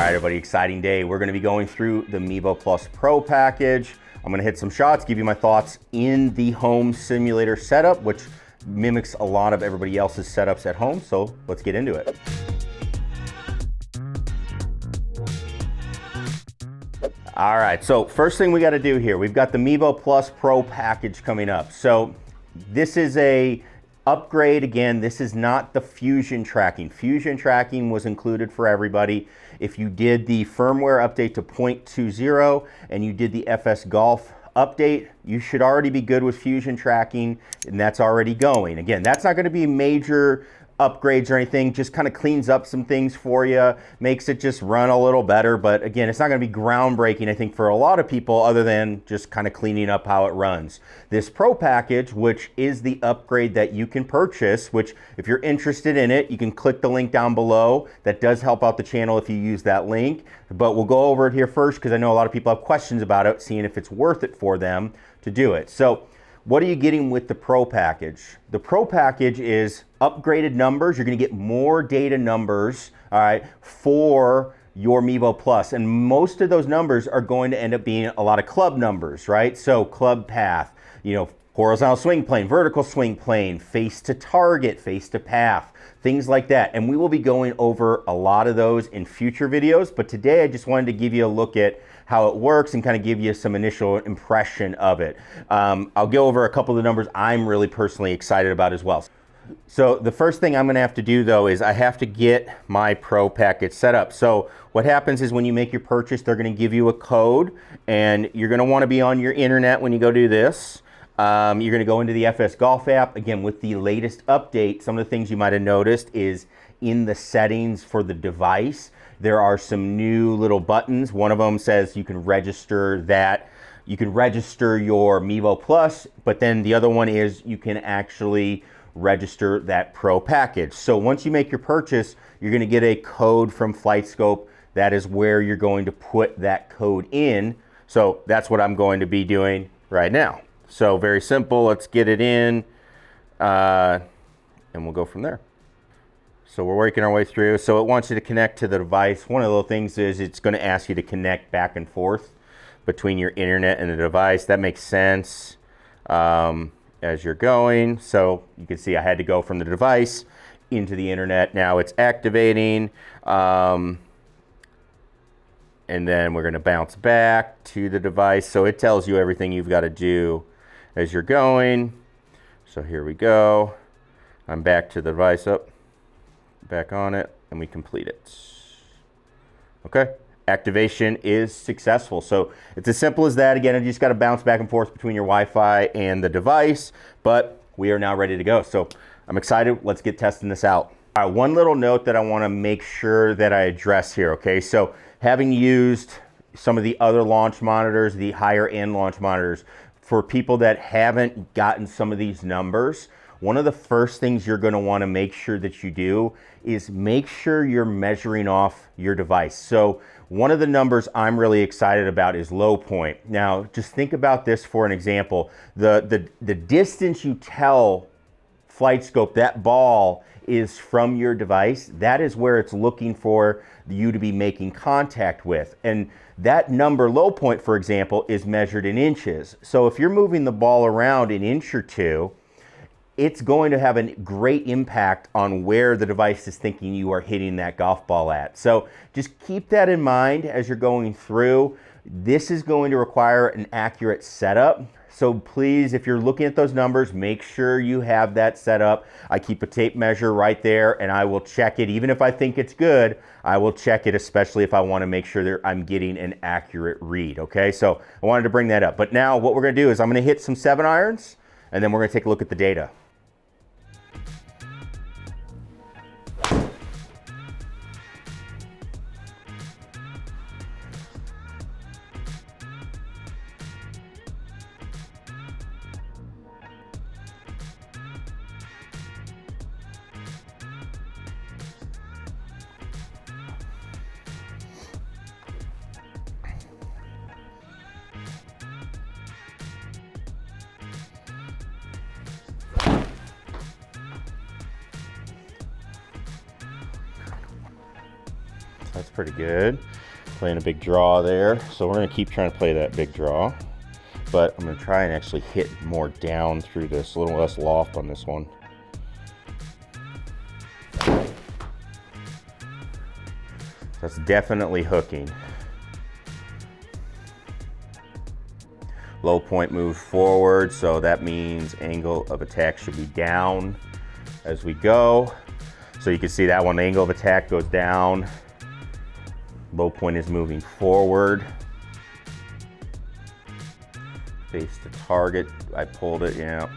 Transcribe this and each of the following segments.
right, everybody, exciting day. We're gonna be going through the Mevo Plus Pro package. I'm gonna hit some shots, give you my thoughts in the home simulator setup, which mimics a lot of everybody else's setups at home. So let's get into it. All right, so first thing we gotta do here, we've got the Mevo Plus Pro package coming up. So this is a upgrade. Again, this is not the Fusion tracking. Fusion tracking was included for everybody. If you did the firmware update to 0.20 and you did the FS Golf update, you should already be good with Fusion tracking, and that's already going. Again, that's not going to be major upgrades or anything, just kind of cleans up some things for you, makes it just run a little better. But again, it's not going to be groundbreaking, I think, for a lot of people, other than just kind of cleaning up how it runs. This Pro package, which is the upgrade that you can purchase, which if you're interested in it, you can click the link down below. That does help out the channel if you use that link. But we'll go over it here first because I know a lot of people have questions about it, seeing if it's worth it for them to do it. So what are you getting with the Pro package? The Pro package is upgraded numbers. You're gonna get more data numbers, all right, for your Mevo Plus. And most of those numbers are going to end up being a lot of club numbers, right? So club path, horizontal swing plane, vertical swing plane, face to target, face to path, things like that. And we will be going over a lot of those in future videos. But today I just wanted to give you a look at how it works and kind of give you some initial impression of it. I'll go over a couple of the numbers I'm really personally excited about as well. So the first thing I'm gonna have to do though is I have to get my Pro package set up. So what happens is when you make your purchase, they're gonna give you a code, and you're gonna wanna be on your internet when you go do this. You're gonna go into the FS Golf app. Again, with the latest update, some of the things you might have noticed is in the settings for the device, there are some new little buttons. One of them says you can register that. You can register your Mevo Plus, but then the other one is you can actually register that Pro package. So once you make your purchase, you're gonna get a code from Flightscope. That is where you're going to put that code in. So that's what I'm going to be doing right now. So very simple, let's get it in, and we'll go from there. So we're working our way through. So it wants you to connect to the device. One of the things is it's going to ask you to connect back and forth between your internet and the device. That makes sense as you're going. So you can see I had to go from the device into the internet. Now it's activating. And then we're going to bounce back to the device. So it tells you everything you've got to do as you're going. So here we go. I'm back to the device, back on it, and we complete it. Okay, activation is successful. So it's as simple as that. Again, you just got to bounce back and forth between your Wi-Fi and the device, but we are now ready to go. So I'm excited. Let's get testing this out. All right, one little note that I want to make sure that I address here. Okay, so having used some of the other launch monitors, the higher end launch monitors, for people that haven't gotten some of these numbers, one of the first things you're going to want to make sure that you do is make sure you're measuring off your device. So one of the numbers I'm really excited about is low point. Now, just think about this for an example. The distance you tell Flightscope that ball is from your device, that is where it's looking for you to be making contact with. And that number, low point, for example, is measured in inches. So if you're moving the ball around an inch or two, it's going to have a great impact on where the device is thinking you are hitting that golf ball at. So just keep that in mind as you're going through. This is going to require an accurate setup. So please, if you're looking at those numbers, make sure you have that set up. I keep a tape measure right there, and I will check it. Even if I think it's good, I will check it, especially if I want to make sure that I'm getting an accurate read, okay? So I wanted to bring that up. But now what we're going to do is I'm going to hit some 7-irons, and then we're going to take a look at the data. pretty good. Playing a big draw there. So we're gonna keep trying to play that big draw. But I'm gonna try and actually hit more down through this, a little less loft on this one. That's definitely hooking. Low point moves forward, so that means angle of attack should be down as we go. So you can see that one, the angle of attack goes down. Low point is moving forward. Face to target, I pulled it, yeah.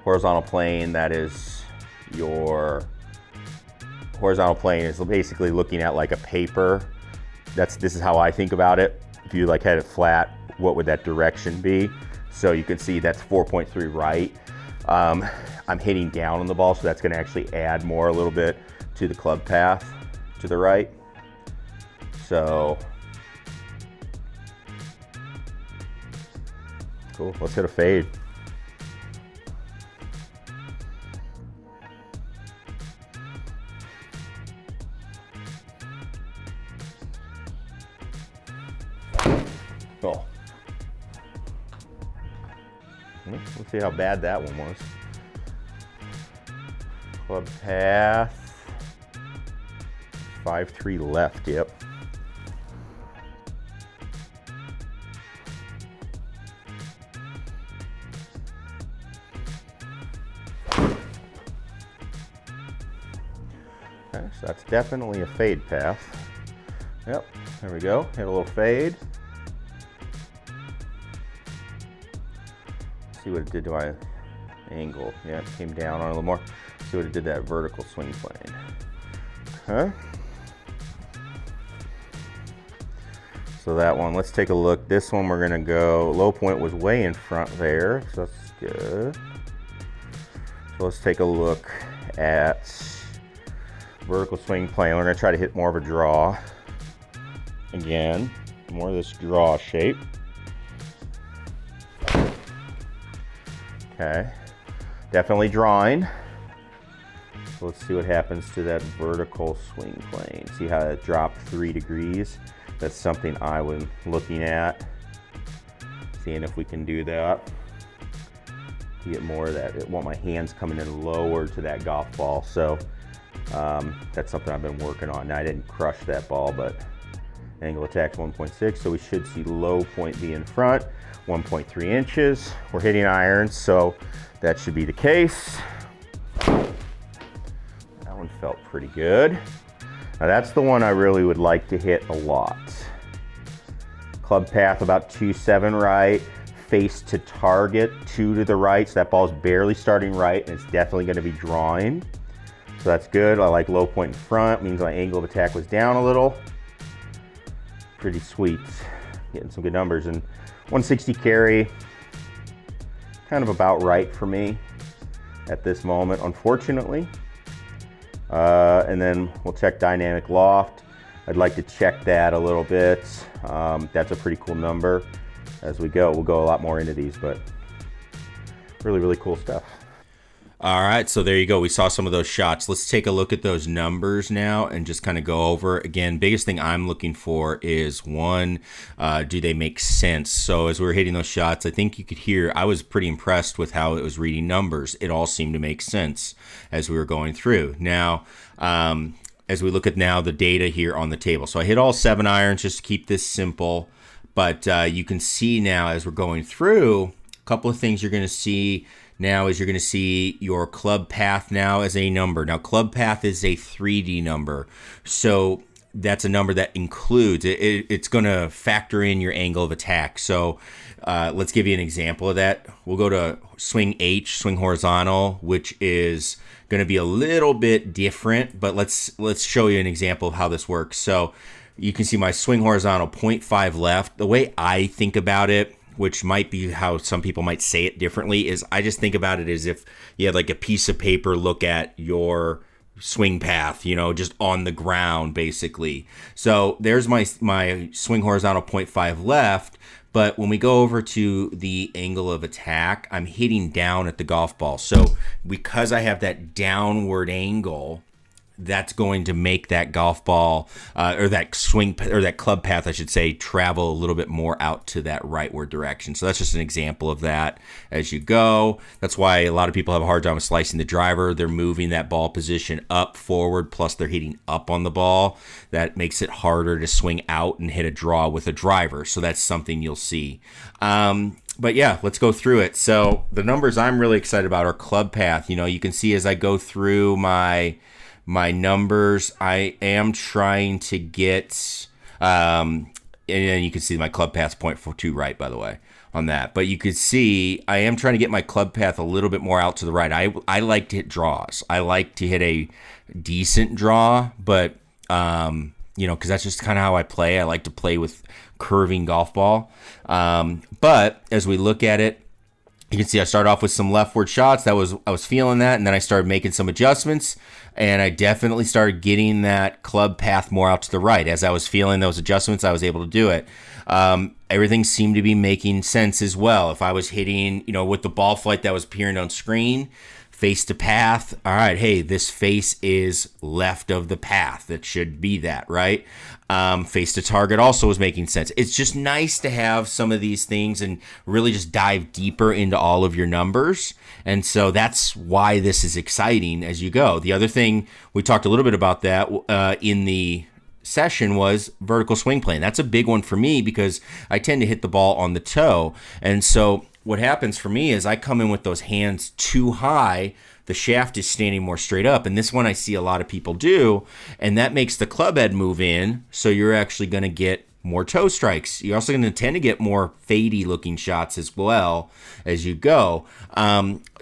Horizontal plane, that is your horizontal plane is basically looking at like a paper. This is how I think about it. If you like had it flat, what would that direction be? So you can see that's 4.3 right. I'm hitting down on the ball, so that's gonna actually add more a little bit to the club path to the right. So, cool, let's hit a fade. Oh. Let's see how bad that one was. Club path. 5-3 left, yep. Okay, so that's definitely a fade path. Yep, there we go. Hit a little fade. See what it did to my angle. Yeah, it came down on a little more. See what it did to that vertical swing plane. Okay. So that one, let's take a look. This one we're gonna go, low point was way in front there, so that's good. So let's take a look at vertical swing plane. We're gonna try to hit more of a draw. Again, more of this draw shape. Okay, definitely drawing. So let's see what happens to that vertical swing plane. See how it dropped 3 degrees? That's something I was looking at. Seeing if we can do that. To get more of that. I want my hands coming in lower to that golf ball. So that's something I've been working on. Now I didn't crush that ball, but angle attack's 1.6. So we should see low point be in front. 1.3 inches. We're hitting irons, so that should be the case. That one felt pretty good. Now that's the one I really would like to hit a lot. Club path about 2.7 right, face to target 2 to the right, so that ball's barely starting right, and it's definitely gonna be drawing. So that's good. I like low point in front, means my angle of attack was down a little. Pretty sweet. Getting some good numbers. And 160 carry, kind of about right for me at this moment, unfortunately. And then we'll check dynamic loft. I'd like to check that a little bit. That's a pretty cool number as we go. We'll go a lot more into these, but really, really cool stuff. All right, so there you go. We saw some of those shots. Let's take a look at those numbers now and just kind of go over. Again, biggest thing I'm looking for is, one, do they make sense? So as we were hitting those shots, I think you could hear, I was pretty impressed with how it was reading numbers. It all seemed to make sense as we were going through. Now, as we look at now the data here on the table. So I hit all 7 irons just to keep this simple. But you can see now as we're going through, a couple of things you're going to see now is you're going to see your club path now as a number. Now, club path is a 3D number. So that's a number that includes, it's going to factor in your angle of attack. So let's give you an example of that. We'll go to swing H, swing horizontal, which is going to be a little bit different, but let's show you an example of how this works. So you can see my swing horizontal 0.5 left. The way I think about it, which might be how some people might say it differently, is I just think about it as if you had like a piece of paper look at your swing path, you know, just on the ground basically. So there's my swing horizontal 0.5 left, but when we go over to the angle of attack, I'm hitting down at the golf ball. So because I have that downward angle, that's going to make that golf ball or that swing or that club path, I should say, travel a little bit more out to that rightward direction. So that's just an example of that as you go. That's why a lot of people have a hard time with slicing the driver. They're moving that ball position up forward, plus they're hitting up on the ball. That makes it harder to swing out and hit a draw with a driver. So that's something you'll see. But yeah, let's go through it. So the numbers I'm really excited about are club path. You know, you can see as I go through my numbers, I am trying to get, and you can see my club path 0.42 right, by the way, on that. But you could see I am trying to get my club path a little bit more out to the right. I like to hit draws. I like to hit a decent draw, but, you know, because that's just kind of how I play. I like to play with curving golf ball. But as we look at it, you can see I started off with some leftward shots. I was feeling that, and then I started making some adjustments, and I definitely started getting that club path more out to the right. As I was feeling those adjustments, I was able to do it. Everything seemed to be making sense as well. If I was hitting, you know, with the ball flight that was appearing on screen, face to path, all right, hey, this face is left of the path. That should be that, right? Face to target also was making sense. It's just nice to have some of these things and really just dive deeper into all of your numbers. And so that's why this is exciting as you go. The other thing, we talked a little bit about that in the session, was vertical swing plane. That's a big one for me because I tend to hit the ball on the toe. And so what happens for me is I come in with those hands too high, the shaft is standing more straight up, and this one I see a lot of people do, and that makes the club head move in, so you're actually going to get more toe strikes. You're also going to tend to get more fadey looking shots as well as you go.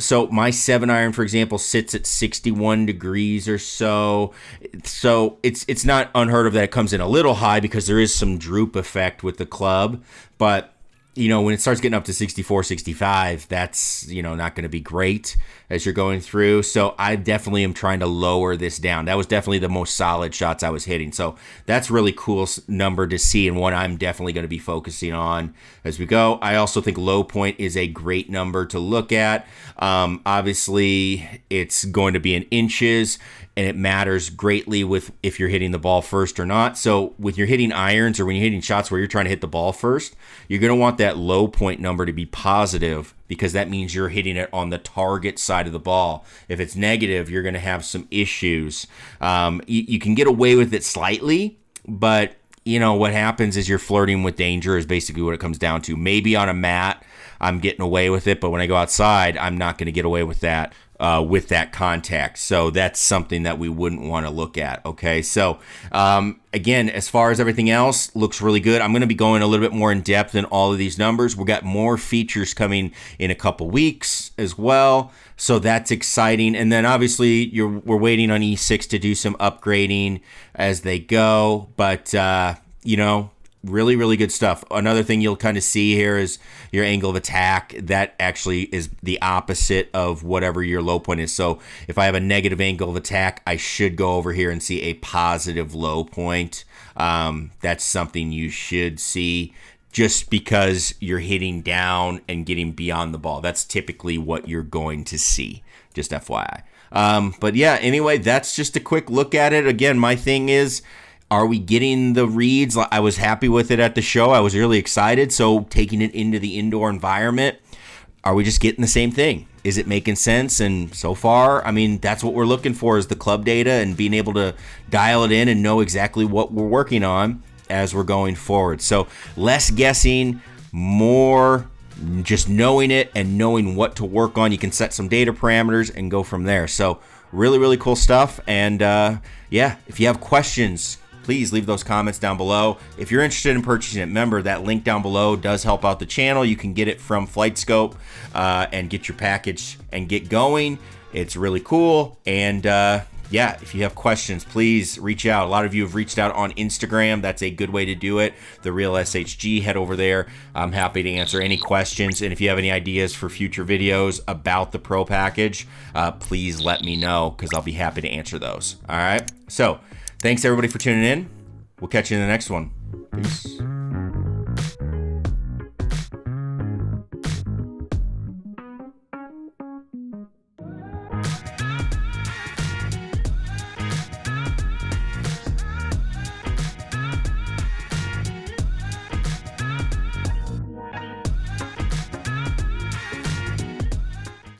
So my 7-iron, for example, sits at 61 degrees or so. So it's not unheard of that it comes in a little high because there is some droop effect with the club, but you know, when it starts getting up to 64, 65, that's, you know, not going to be great as you're going through. So I definitely am trying to lower this down. That was definitely the most solid shots I was hitting. So that's really cool number to see, and one I'm definitely going to be focusing on as we go. I also think low point is a great number to look at. Obviously, it's going to be in inches, and it matters greatly with if you're hitting the ball first or not. So when you're hitting irons or when you're hitting shots where you're trying to hit the ball first, you're going to want that low point number to be positive because that means you're hitting it on the target side of the ball. If it's negative, you're going to have some issues. You can get away with it slightly, but you know what happens is you're flirting with danger is basically what it comes down to. Maybe on a mat, I'm getting away with it, but when I go outside, I'm not going to get away with that. With that contact. So that's something that we wouldn't want to look at. Okay. So, again, as far as everything else, looks really good. I'm going to be going a little bit more in depth in all of these numbers. We got more features coming in a couple weeks as well. So that's exciting. And then obviously we're waiting on E6 to do some upgrading as they go. But, you know, really, really good stuff. Another thing you'll kind of see here is your angle of attack. That actually is the opposite of whatever your low point is. So if I have a negative angle of attack, I should go over here and see a positive low point. That's something you should see just because you're hitting down and getting beyond the ball. That's typically what you're going to see, just FYI. But yeah, anyway, that's just a quick look at it. Again, my thing is, are we getting the reads? I was happy with it at the show. I was really excited. So taking it into the indoor environment, are we just getting the same thing? Is it making sense? And so far, I mean, that's what we're looking for is the club data and being able to dial it in and know exactly what we're working on as we're going forward. So less guessing, more just knowing it and knowing what to work on. You can set some data parameters and go from there. So really, really cool stuff. And yeah, if you have questions, please leave those comments down below. If you're interested in purchasing it, remember that link down below does help out the channel. You can get it from Flightscope and get your package and get going. It's really cool. And yeah, if you have questions, please reach out. A lot of you have reached out on Instagram. That's a good way to do it. The Real SHG, head over there. I'm happy to answer any questions. And if you have any ideas for future videos about the Pro package, please let me know because I'll be happy to answer those. All right. So thanks everybody for tuning in. We'll catch you in the next one. Peace.